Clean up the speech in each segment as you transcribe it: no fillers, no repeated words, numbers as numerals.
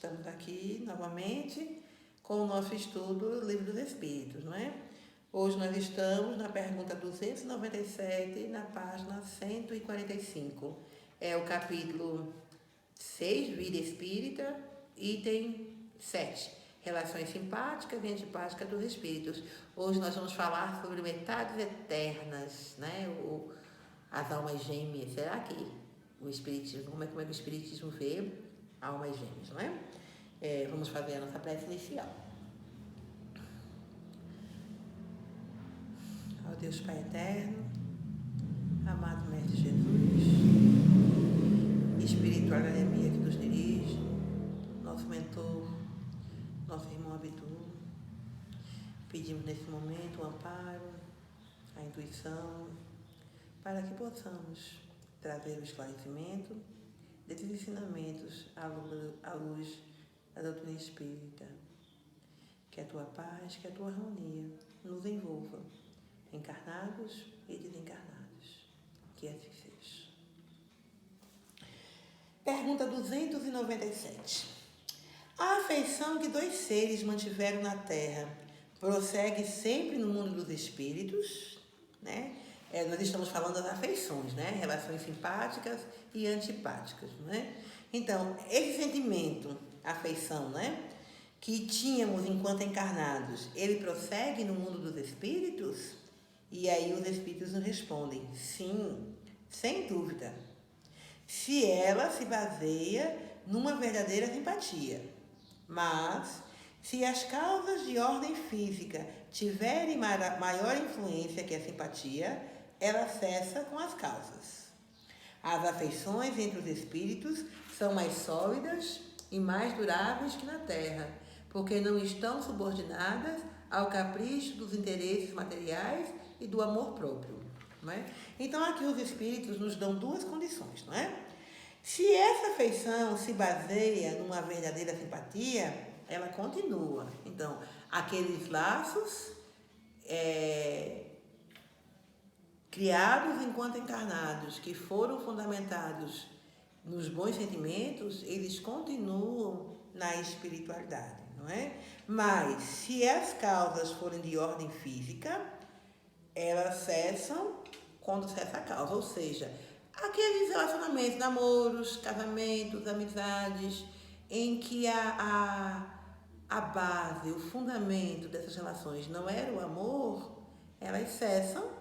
Estamos aqui novamente com o nosso estudo do Livro dos Espíritos, não é? Hoje nós estamos na pergunta 297, na página 145. É o capítulo 6, Vida Espírita, item 7, Relações Simpáticas e Antipáticas dos Espíritos. Hoje nós vamos falar sobre metades eternas, né? As almas gêmeas. Será que o Espiritismo, como é que o Espiritismo vê almas gêmeas, não é? Vamos fazer a nossa prece inicial. Ó Deus Pai Eterno, amado Mestre Jesus, espiritual academia que nos dirige, nosso mentor, nosso irmão Abdu, pedimos nesse momento o amparo, a intuição, para que possamos trazer o esclarecimento desses ensinamentos à luz da doutrina espírita. Que a tua paz, que a tua harmonia nos envolva, encarnados e desencarnados. Que assim seja. Pergunta 297. A afeição que dois seres mantiveram na Terra prossegue sempre no mundo dos espíritos, né? Nós estamos falando das afeições, né? Relações simpáticas e antipáticas, né? Então, esse sentimento, afeição, né? Que tínhamos enquanto encarnados, ele prossegue no mundo dos espíritos? E aí os espíritos nos respondem, sim, sem dúvida. Se ela se baseia numa verdadeira simpatia. Mas, se as causas de ordem física tiverem maior influência que a simpatia, ela cessa com as causas. As afeições entre os espíritos são mais sólidas e mais duráveis que na Terra, porque não estão subordinadas ao capricho dos interesses materiais e do amor próprio, não é? Então, aqui os espíritos nos dão duas condições, não é? Se essa afeição se baseia numa verdadeira simpatia, ela continua. Então, aqueles laços criados enquanto encarnados, que foram fundamentados nos bons sentimentos, eles continuam na espiritualidade, não é? Mas, se as causas forem de ordem física, elas cessam quando cessa a causa, ou seja, aqueles relacionamentos, namoros, casamentos, amizades, em que a base, o fundamento dessas relações não era o amor, elas cessam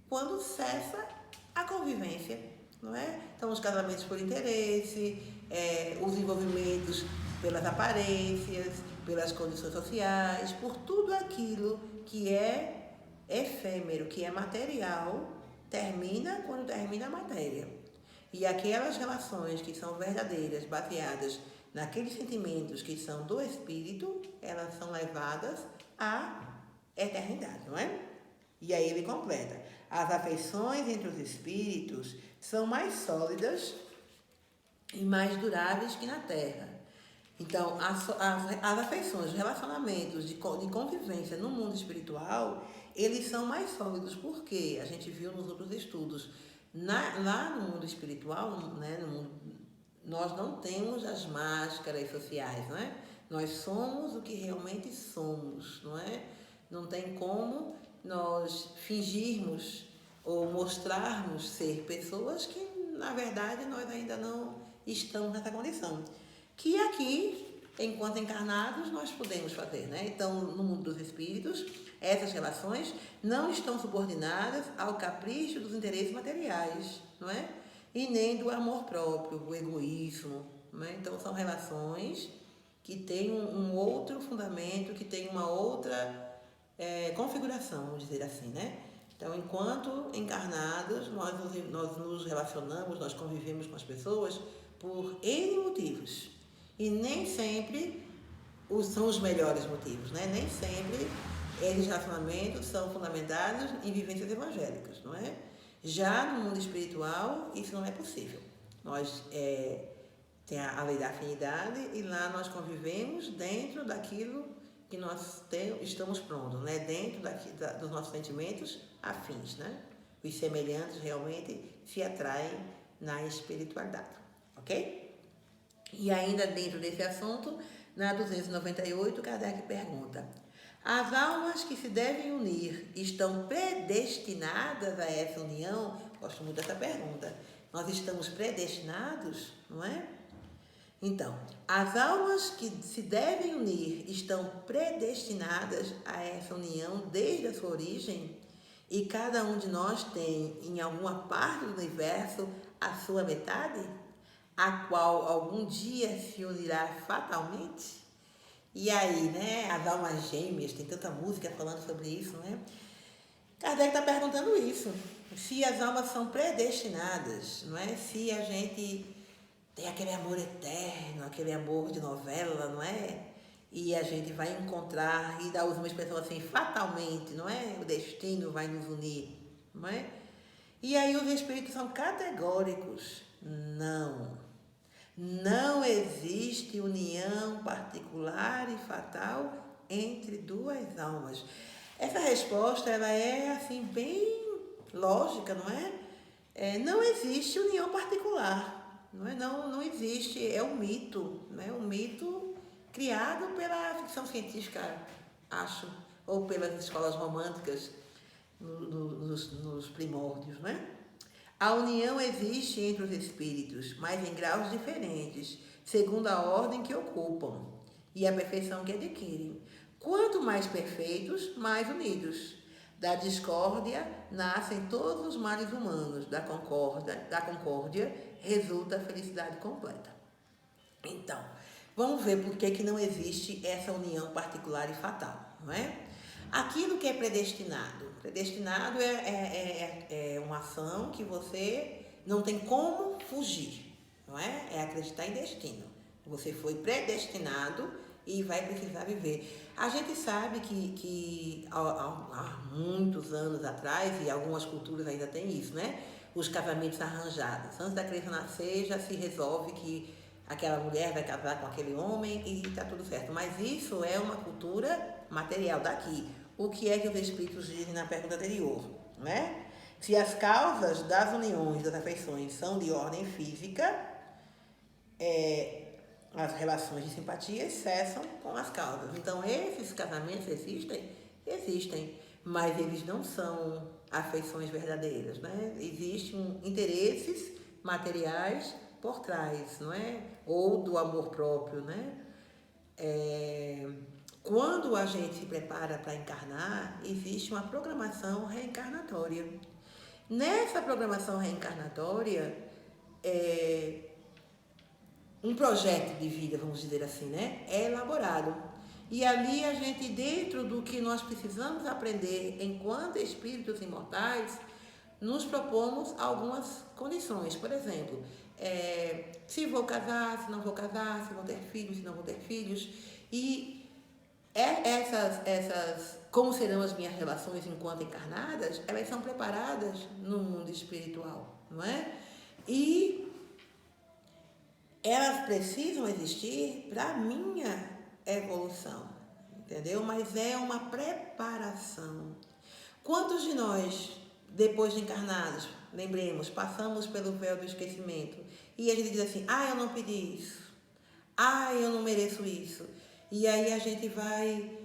quando cessa a convivência, não é? Então, os casamentos por interesse, os envolvimentos pelas aparências, pelas condições sociais, por tudo aquilo que é efêmero, que é material, termina quando termina a matéria. E aquelas relações que são verdadeiras, baseadas naqueles sentimentos que são do espírito, elas são levadas à eternidade, não é? E aí ele completa. As afeições entre os espíritos são mais sólidas e mais duráveis que na Terra. Então, as afeições, os relacionamentos de convivência no mundo espiritual, eles são mais sólidos, porque a gente viu nos outros estudos. Lá no mundo espiritual, né, nós não temos as máscaras sociais, não é? Nós somos o que realmente somos, não é? Não tem como nós fingirmos ou mostrarmos ser pessoas que, na verdade, nós ainda não estamos nessa condição. Que aqui, enquanto encarnados, nós podemos fazer, né? Então, no mundo dos espíritos, essas relações não estão subordinadas ao capricho dos interesses materiais, não é? E nem do amor próprio, do egoísmo, não é? Então, são relações que têm um outro fundamento, que têm uma outra configuração, vamos dizer assim, né? Então, enquanto encarnados, nós nos relacionamos, nós convivemos com as pessoas por N motivos. E nem sempre são os melhores motivos, né? Nem sempre esses relacionamentos são fundamentados em vivências evangélicas, não é? Já no mundo espiritual, isso não é possível. Nós tem a lei da afinidade e lá nós convivemos dentro daquilo que nós estamos prontos, né? Dentro dos nossos sentimentos afins, né? Os semelhantes realmente se atraem na espiritualidade, ok? E ainda dentro desse assunto, na 298, Kardec pergunta: as almas que se devem unir estão predestinadas a essa união? Gosto muito dessa pergunta. Nós estamos predestinados, não é? Então, as almas que se devem unir estão predestinadas a essa união desde a sua origem? E cada um de nós tem, em alguma parte do universo, a sua metade, a qual algum dia se unirá fatalmente? E aí, né, as almas gêmeas, tem tanta música falando sobre isso, né? Kardec está perguntando isso, se as almas são predestinadas, não é? Se a gente tem aquele amor eterno, aquele amor de novela, não é? E a gente vai encontrar, e da última expressão assim, fatalmente, não é? O destino vai nos unir, não é? E aí os espíritos são categóricos. Não. Não existe união particular e fatal entre duas almas. Essa resposta, ela é assim, bem lógica, não é? Não existe união particular, não é? Não existe, é um mito, né? Um mito criado pela ficção científica, acho, ou pelas escolas românticas nos primórdios, né? A união existe entre os espíritos, mas em graus diferentes, segundo a ordem que ocupam e a perfeição que adquirem. Quanto mais perfeitos, mais unidos. Da discórdia nascem todos os males humanos, da concórdia resulta a felicidade completa. Então, vamos ver por que não existe essa união particular e fatal, não é? Aquilo que é predestinado. Predestinado é uma ação que você não tem como fugir, não é? É acreditar em destino. Você foi predestinado e vai precisar viver. A gente sabe que há muitos anos atrás, e algumas culturas ainda têm isso, né? Os casamentos arranjados. Antes da criança nascer, já se resolve que aquela mulher vai casar com aquele homem e está tudo certo. Mas isso é uma cultura material daqui. O que é que os espíritos dizem na pergunta anterior, né? Se as causas das uniões, das afeições são de ordem física, as relações de simpatia cessam com as causas. Então, esses casamentos existem? Existem, mas eles não são afeições verdadeiras, né? Existem interesses materiais por trás, não é? Ou do amor próprio, né? Quando a gente se prepara para encarnar, existe uma programação reencarnatória. Nessa programação reencarnatória, um projeto de vida, vamos dizer assim, né, é elaborado. E ali a gente, dentro do que nós precisamos aprender enquanto espíritos imortais, nos propomos algumas condições. Por exemplo, se vou casar, se não vou casar, se vou ter filhos, se não vou ter filhos. E como serão as minhas relações enquanto encarnadas, elas são preparadas no mundo espiritual, não é? E elas precisam existir para a minha evolução, entendeu? Mas é uma preparação. Quantos de nós, depois de encarnados, lembremos, passamos pelo véu do esquecimento e a gente diz assim, eu não pedi isso, eu não mereço isso. E aí a gente vai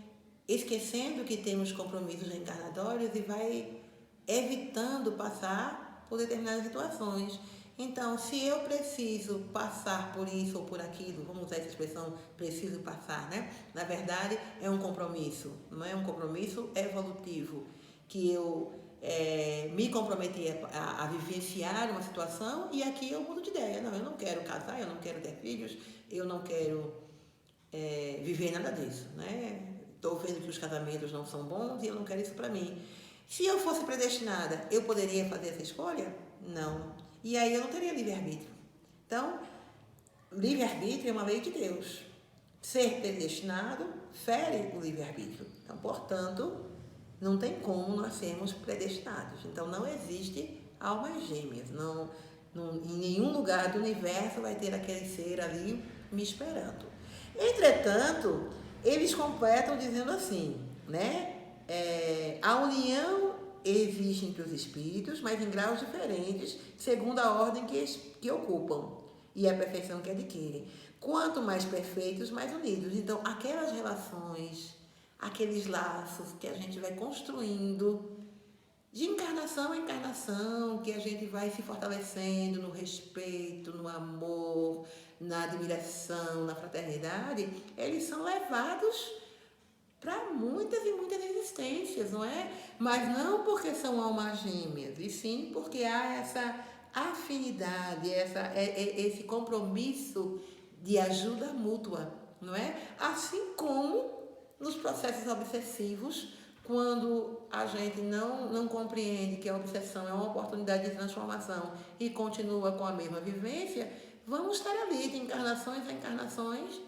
esquecendo que temos compromissos reencarnatórios e vai evitando passar por determinadas situações. Então, se eu preciso passar por isso ou por aquilo, vamos usar essa expressão, preciso passar, né? Na verdade, é um compromisso, não é um compromisso evolutivo, que eu me comprometi a vivenciar uma situação e aqui eu mudo de ideia. Não, eu não quero casar, eu não quero ter filhos, eu não quero viver nada disso, né? Estou vendo que os casamentos não são bons e eu não quero isso para mim. Se eu fosse predestinada, eu poderia fazer essa escolha? Não. E aí eu não teria livre-arbítrio. Então, livre-arbítrio é uma lei de Deus. Ser predestinado fere o livre-arbítrio. Então, portanto, não tem como nós sermos predestinados. Então, não existe almas gêmeas. Em nenhum lugar do universo vai ter aquele ser ali me esperando. Entretanto, eles completam dizendo assim, né? A união existe entre os espíritos, mas em graus diferentes, segundo a ordem que ocupam e a perfeição que adquirem. Quanto mais perfeitos, mais unidos. Então, aquelas relações, aqueles laços que a gente vai construindo de encarnação a encarnação, que a gente vai se fortalecendo no respeito, no amor, na admiração, na fraternidade, eles são levados para muitas e muitas existências, não é? Mas não porque são almas gêmeas, e sim porque há essa afinidade, esse compromisso de ajuda mútua, não é? Assim como nos processos obsessivos, quando a gente não compreende que a obsessão é uma oportunidade de transformação e continua com a mesma vivência, vamos estar ali de encarnações a encarnações,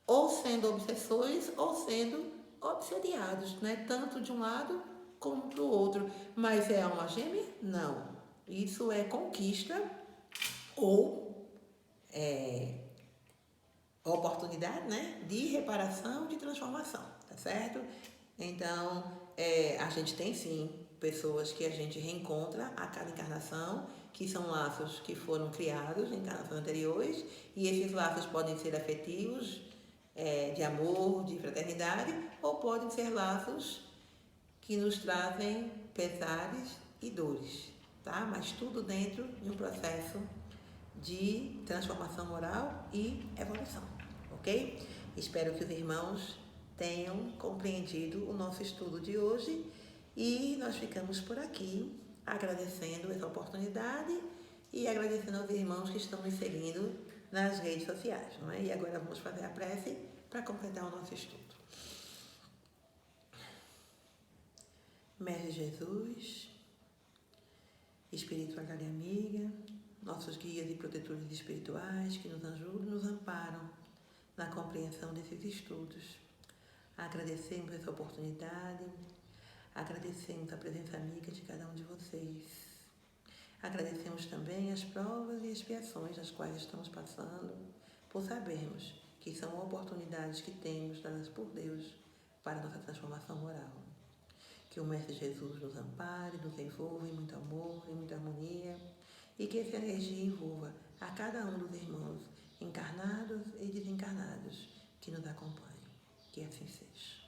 ou sendo obsessores ou sendo obsediados, né? Tanto de um lado como do outro. Mas é alma gêmea? Não. Isso é conquista ou oportunidade, né? De reparação, de transformação, tá certo? Então, a gente tem sim pessoas que a gente reencontra a cada encarnação, que são laços que foram criados em encarnações anteriores, e esses laços podem ser afetivos, de amor, de fraternidade, ou podem ser laços que nos trazem pesares e dores, tá? Mas tudo dentro de um processo de transformação moral e evolução, ok? Espero que os irmãos tenham compreendido o nosso estudo de hoje e nós ficamos por aqui agradecendo essa oportunidade e agradecendo aos irmãos que estão nos seguindo nas redes sociais, não é? E agora vamos fazer a prece para completar o nosso estudo. Mestre Jesus, espiritualidade amiga, nossos guias e protetores espirituais que nos ajudam e nos amparam na compreensão desses estudos. Agradecemos essa oportunidade, agradecemos a presença amiga de cada um de vocês. Agradecemos também as provas e expiações das quais estamos passando, por sabermos que são oportunidades que temos dadas por Deus para nossa transformação moral. Que o Mestre Jesus nos ampare, nos envolva em muito amor, em muita harmonia, e que essa energia envolva a cada um dos irmãos, encarnados e desencarnados, que nos acompanhem. Que assim seja.